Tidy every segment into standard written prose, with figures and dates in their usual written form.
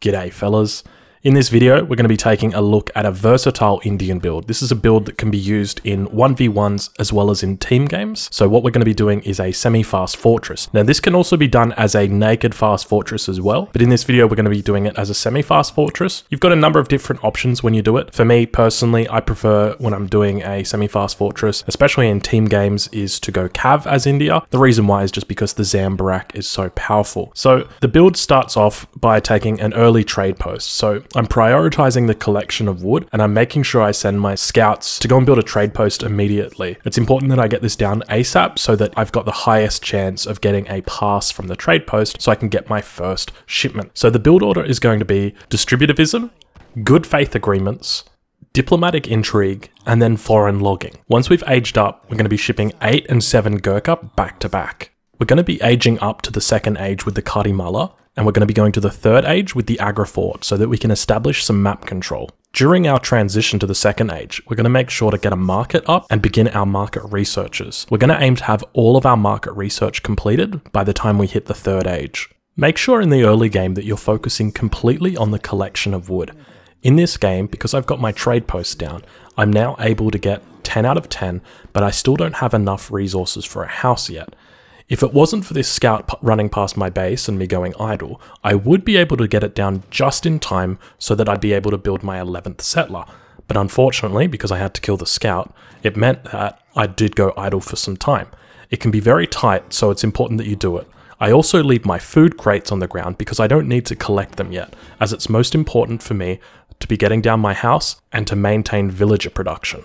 G'day fellas. In this video, we're going to be taking a look at a versatile Indian build. This is a build that can be used in 1v1s as well as in team games. So what we're going to be doing is a semi-fast fortress. Now this can also be done as a naked fast fortress as well, but in this video we're going to be doing it as a semi-fast fortress. You've got a number of different options when you do it. For me personally, I prefer when I'm doing a semi-fast fortress, especially in team games, is to go Cav as India. The reason why is just because the Zambarak is so powerful. So the build starts off by taking an early trade post. So I'm prioritizing the collection of wood and I'm making sure I send my scouts to go and build a trade post immediately. It's important that I get this down ASAP so that I've got the highest chance of getting a pass from the trade post so I can get my first shipment. So the build order is going to be distributivism, good faith agreements, diplomatic intrigue, and then foreign logging. Once we've aged up, we're going to be shipping 8 and 7 Gurkha back to back. We're going to be aging up to the second age with the Karimala, and we're going to be going to the third age with the Agra Fort so that we can establish some map control. During our transition to the second age, we're going to make sure to get a market up and begin our market researches. We're going to aim to have all of our market research completed by the time we hit the third age. Make sure in the early game that you're focusing completely on the collection of wood. In this game, because I've got my trade posts down, I'm now able to get 10 out of 10, but I still don't have enough resources for a house yet. If it wasn't for this scout running past my base and me going idle, I would be able to get it down just in time so that I'd be able to build my 11th settler. But unfortunately, because I had to kill the scout, it meant that I did go idle for some time. It can be very tight, so it's important that you do it. I also leave my food crates on the ground because I don't need to collect them yet, as it's most important for me to be getting down my house and to maintain villager production.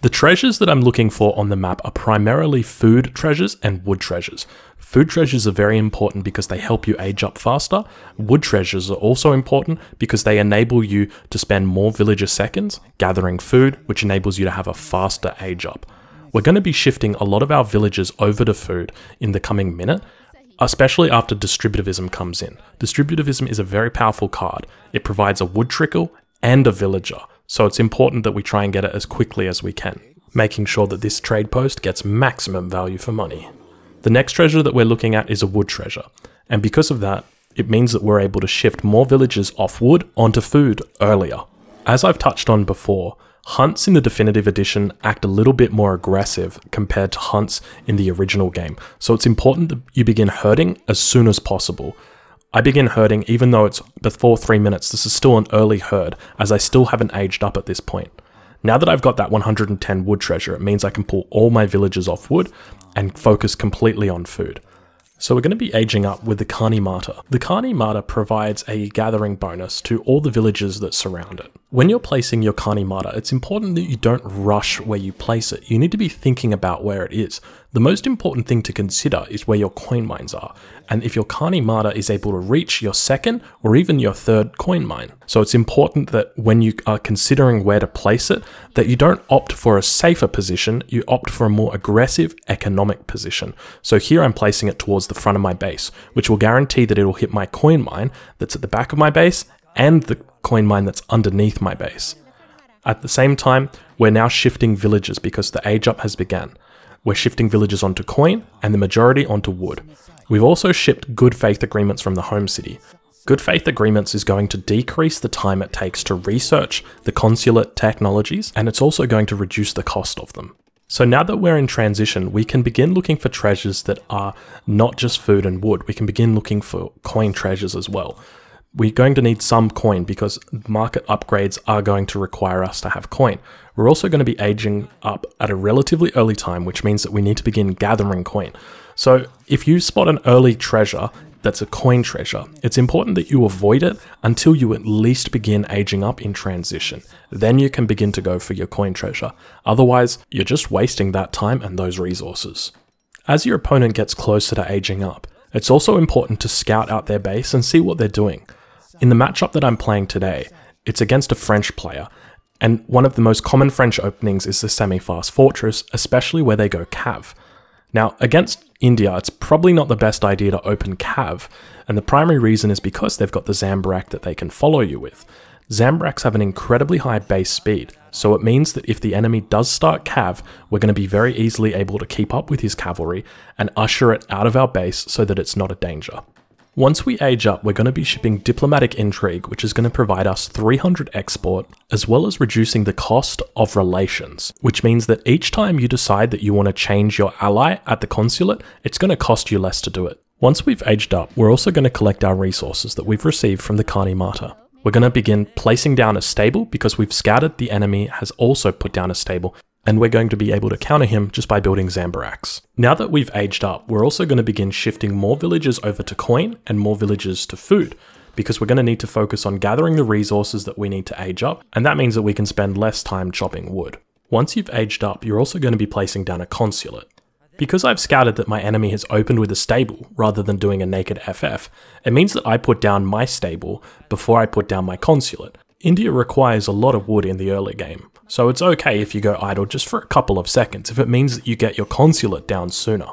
The treasures that I'm looking for on the map are primarily food treasures and wood treasures. Food treasures are very important because they help you age up faster. Wood treasures are also important because they enable you to spend more villager seconds gathering food, which enables you to have a faster age up. We're going to be shifting a lot of our villagers over to food in the coming minute, especially after distributivism comes in. Distributivism is a very powerful card. It provides a wood trickle and a villager. So it's important that we try and get it as quickly as we can, making sure that this trade post gets maximum value for money. The next treasure that we're looking at is a wood treasure, and because of that, it means that we're able to shift more villagers off wood onto food earlier. As I've touched on before, hunts in the definitive edition act a little bit more aggressive compared to hunts in the original game, so it's important that you begin herding as soon as possible. I begin herding even though it's before 3 minutes. This is still an early herd as I still haven't aged up at this point. Now that I've got that 110 wood treasure, it means I can pull all my villagers off wood and focus completely on food. So we're going to be aging up with the Kani Mata. The Kani Mata provides a gathering bonus to all the villages that surround it. When you're placing your Kani Mata, it's important that you don't rush where you place it. You need to be thinking about where it is. The most important thing to consider is where your coin mines are, and if your Kani Mata is able to reach your second or even your third coin mine. So it's important that when you are considering where to place it, that you don't opt for a safer position, you opt for a more aggressive economic position. So here I'm placing it towards the front of my base, which will guarantee that it'll hit my coin mine that's at the back of my base and the coin mine that's underneath my base. At the same time, we're now shifting villages because the age up has begun. We're shifting villages onto coin and the majority onto wood. We've also shipped good faith agreements from the home city. Good faith agreements is going to decrease the time it takes to research the consulate technologies, and it's also going to reduce the cost of them. So now that we're in transition, we can begin looking for treasures that are not just food and wood. We can begin looking for coin treasures as well. We're going to need some coin because market upgrades are going to require us to have coin. We're also going to be aging up at a relatively early time, which means that we need to begin gathering coin. So if you spot an early treasure that's a coin treasure, it's important that you avoid it until you at least begin aging up in transition. Then you can begin to go for your coin treasure. Otherwise, you're just wasting that time and those resources. As your opponent gets closer to aging up, it's also important to scout out their base and see what they're doing. In the matchup that I'm playing today, it's against a French player, and one of the most common French openings is the semi-fast fortress, especially where they go Cav. Now, against India, it's probably not the best idea to open Cav, and the primary reason is because they've got the Zambarak that they can follow you with. Zambaraks have an incredibly high base speed, so it means that if the enemy does start Cav, we're going to be very easily able to keep up with his cavalry and usher it out of our base so that it's not a danger. Once we age up, we're going to be shipping Diplomatic Intrigue, which is going to provide us 300 export, as well as reducing the cost of relations, which means that each time you decide that you want to change your ally at the consulate, it's going to cost you less to do it. Once we've aged up, we're also going to collect our resources that we've received from the Kani Mata. We're going to begin placing down a stable because we've scouted the enemy has also put down a stable, and we're going to be able to counter him just by building Zambaraks. Now that we've aged up, we're also going to begin shifting more villages over to coin and more villages to food, because we're going to need to focus on gathering the resources that we need to age up, and that means that we can spend less time chopping wood. Once you've aged up, you're also going to be placing down a consulate. Because I've scouted that my enemy has opened with a stable rather than doing a naked FF, it means that I put down my stable before I put down my consulate. India requires a lot of wood in the early game, so it's okay if you go idle just for a couple of seconds if it means that you get your consulate down sooner.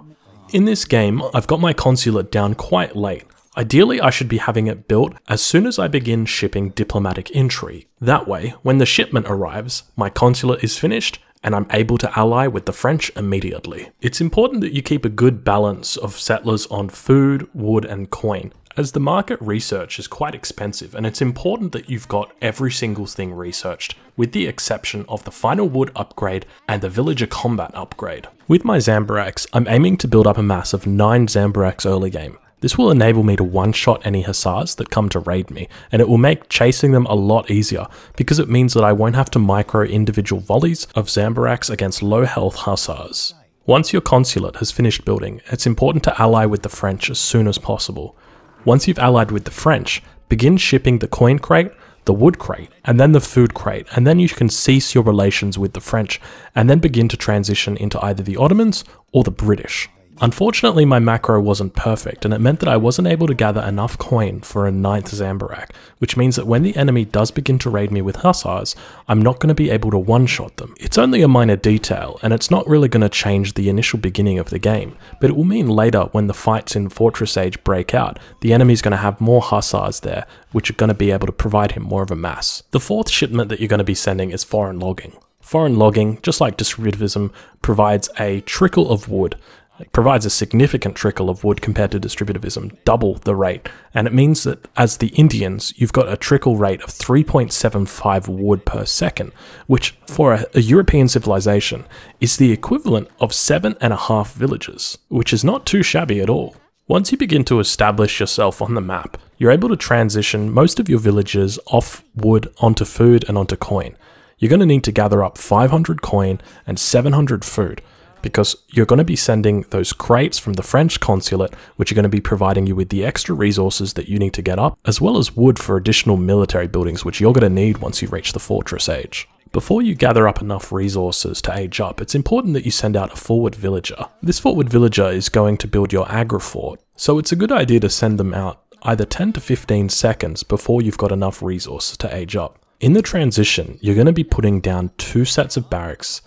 In this game, I've got my consulate down quite late. Ideally, I should be having it built as soon as I begin shipping Diplomatic Intrigue. That way, when the shipment arrives, my consulate is finished and I'm able to ally with the French immediately. It's important that you keep a good balance of settlers on food, wood and coin, as the market research is quite expensive, and it's important that you've got every single thing researched, with the exception of the final wood upgrade and the villager combat upgrade. With my Zambaraks, I'm aiming to build up a mass of 9 Zambaraks early game. This will enable me to one-shot any hussars that come to raid me, and it will make chasing them a lot easier, because it means that I won't have to micro individual volleys of Zambaraks against low health hussars. Once your consulate has finished building, it's important to ally with the French as soon as possible. Once you've allied with the French, begin shipping the coin crate, the wood crate, and then the food crate, and then you can cease your relations with the French, and then begin to transition into either the Ottomans or the British. Unfortunately, my macro wasn't perfect, and it meant that I wasn't able to gather enough coin for a 9th Zambarak, which means that when the enemy does begin to raid me with hussars, I'm not going to be able to one-shot them. It's only a minor detail, and it's not really going to change the initial beginning of the game, but it will mean later when the fights in Fortress Age break out, the enemy's going to have more hussars there, which are going to be able to provide him more of a mass. The 4th shipment that you're going to be sending is foreign logging. Foreign logging, just like distributivism, provides a trickle of wood. It provides a significant trickle of wood compared to distributivism, double the rate, and it means that as the Indians, you've got a trickle rate of 3.75 wood per second, which for a European civilization is the equivalent of 7.5 villages, which is not too shabby at all. Once you begin to establish yourself on the map, you're able to transition most of your villages off wood onto food and onto coin. You're going to need to gather up 500 coin and 700 food, because you're going to be sending those crates from the French consulate, which are going to be providing you with the extra resources that you need to get up, as well as wood for additional military buildings, which you're going to need once you reach the Fortress Age. Before you gather up enough resources to age up, it's important that you send out a forward villager. This forward villager is going to build your agri fort, so it's a good idea to send them out either 10 to 15 seconds before you've got enough resources to age up. In the transition, you're going to be putting down 2 sets of barracks.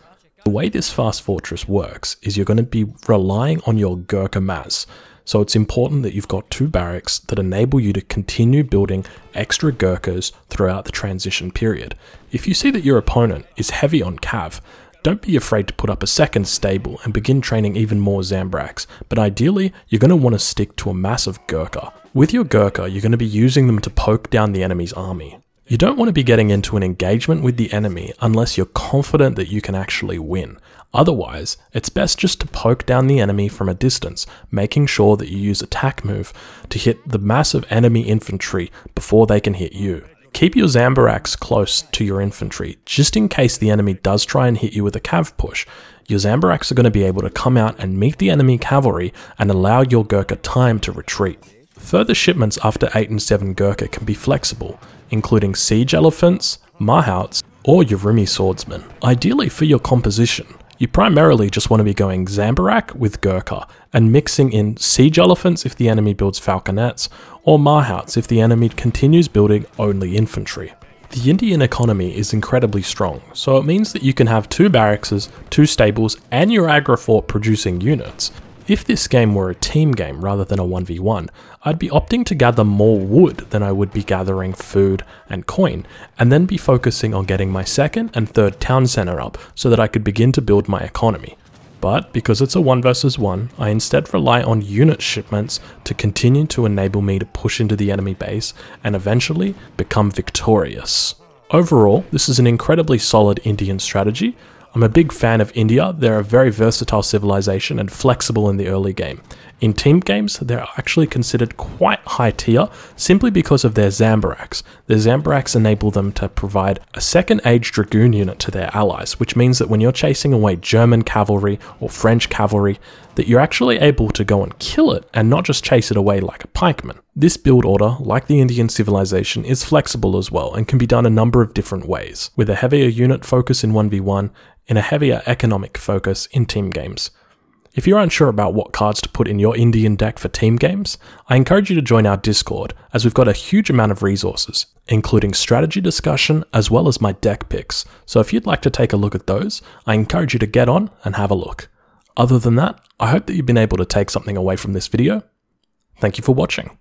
The way this fast fortress works is you're going to be relying on your Gurkha mass, so it's important that you've got 2 barracks that enable you to continue building extra Gurkhas throughout the transition period. If you see that your opponent is heavy on cav, don't be afraid to put up a second stable and begin training even more Zambaraks, but ideally you're going to want to stick to a massive Gurkha. With your Gurkha, you're going to be using them to poke down the enemy's army. You don't want to be getting into an engagement with the enemy unless you're confident that you can actually win. Otherwise, it's best just to poke down the enemy from a distance, making sure that you use attack move to hit the massive enemy infantry before they can hit you. Keep your Zambaraks close to your infantry, just in case the enemy does try and hit you with a cav push. Your Zambaraks are going to be able to come out and meet the enemy cavalry and allow your Gurkha time to retreat. Further shipments after 8 and 7 Gurkha can be flexible, including siege elephants, mahouts, or your Rumi swordsmen. Ideally for your composition, you primarily just want to be going Zambarak with Gurkha, and mixing in siege elephants if the enemy builds falconets, or mahouts if the enemy continues building only infantry. The Indian economy is incredibly strong, so it means that you can have 2 barracks, 2 stables, and your agri fort producing units. If this game were a team game rather than a 1v1, I'd be opting to gather more wood than I would be gathering food and coin, and then be focusing on getting my 2nd and 3rd town center up so that I could begin to build my economy. But because it's a 1 versus 1, I instead rely on unit shipments to continue to enable me to push into the enemy base and eventually become victorious. Overall, this is an incredibly solid Indian strategy. I'm a big fan of India. They're a very versatile civilization and flexible in the early game. In team games, they're actually considered quite high tier simply because of their Zambaraks. Their Zambaraks enable them to provide a second age dragoon unit to their allies, which means that when you're chasing away German cavalry or French cavalry, that you're actually able to go and kill it and not just chase it away like a pikeman. This build order, like the Indian civilization, is flexible as well and can be done a number of different ways, with a heavier unit focus in 1v1 and a heavier economic focus in team games. If you're unsure about what cards to put in your Indian deck for team games, I encourage you to join our Discord, as we've got a huge amount of resources, including strategy discussion as well as my deck picks. So if you'd like to take a look at those, I encourage you to get on and have a look. Other than that, I hope that you've been able to take something away from this video. Thank you for watching.